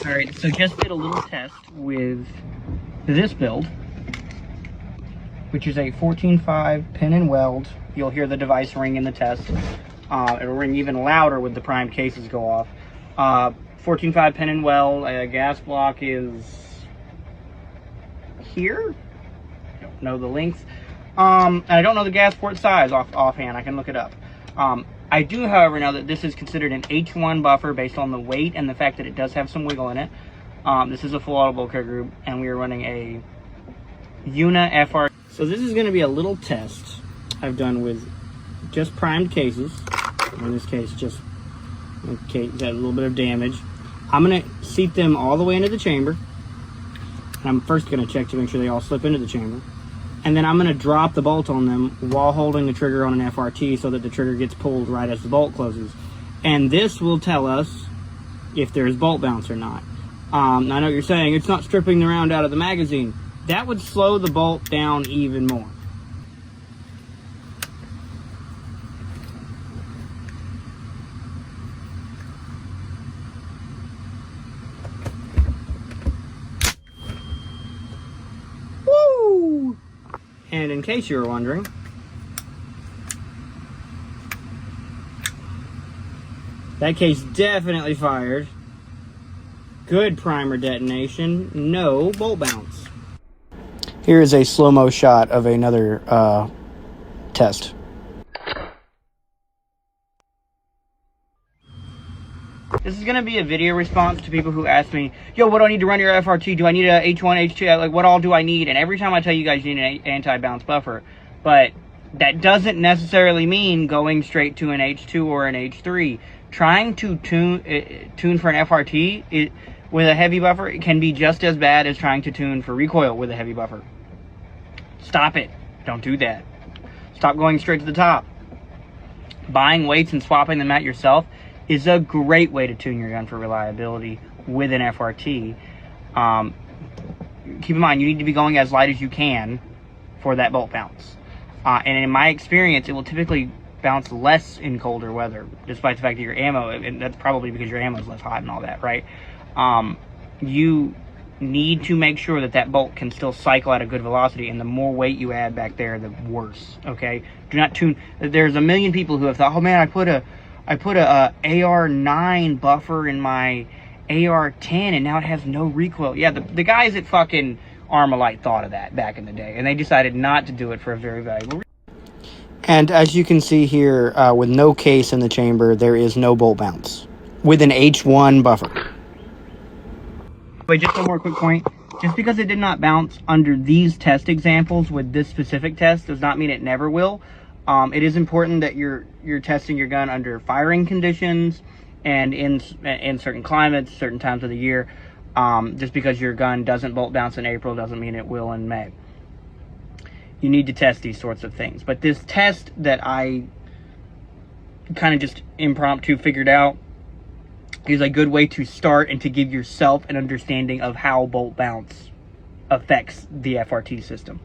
All right, so just did a little test with this build, which is a 14.5 pin and weld. You'll hear the device ring in the test. It'll ring even louder with the primed cases go off. 14.5 pin and weld. Gas block is here. I don't know the length. And I don't know the gas port size offhand. I can look it up. I do, however, know that this is considered an H1 buffer based on the weight and the fact that it does have some wiggle in it. This is a full auto bolt cut group, and we are running a Una FR. So this is going to be a little test I've done with just primed cases. In this case, just okay, got a little bit of damage. I'm going to seat them all the way into the chamber. And I'm first going to check to make sure they all slip into the chamber. And then I'm going to drop the bolt on them while holding the trigger on an FRT so that the trigger gets pulled right as the bolt closes. And this will tell us if there's bolt bounce or not. I know you're saying it's not stripping the round out of the magazine. That would slow the bolt down even more. Woo! And in case you were wondering, that case definitely fired. Good primer detonation, no bolt bounce. Here is a slow-mo shot of another test. This is going to be a video response to people who ask me, yo, what do I need to run your FRT? Do I need a H1, H2? Like, what all do I need? And every time I tell you guys you need an anti-bounce buffer. But that doesn't necessarily mean going straight to an H2 or an H3. Trying to tune for an FRT with a heavy buffer, it can be just as bad as trying to tune for recoil with a heavy buffer. Stop it. Don't do that. Stop going straight to the top. Buying weights and swapping them out yourself is a great way to tune your gun for reliability with an FRT. Keep in mind, you need to be going as light as you can for that bolt bounce. And in my experience, it will typically bounce less in colder weather, despite the fact that your ammo, and that's probably because your ammo is less hot and all that, right? You need to make sure that that bolt can still cycle at a good velocity, and the more weight you add back there, the worse, okay? Do not tune. There's a million people who have thought, oh man, I put a AR9 buffer in my AR10 and now it has no recoil. Yeah, the guys at fucking Armalite thought of that back in the day, and they decided not to do it for a very valuable reason. And as you can see here, with no case in the chamber, there is no bolt bounce with an H1 buffer. Wait, just one more quick point. Just because it did not bounce under these test examples with this specific test does not mean it never will. It is important that you're testing your gun under firing conditions and in certain climates, certain times of the year. Just because your gun doesn't bolt bounce in April doesn't mean it will in May. You need to test these sorts of things. But this test that I kind of just impromptu figured out is a good way to start and to give yourself an understanding of how bolt bounce affects the FRT system.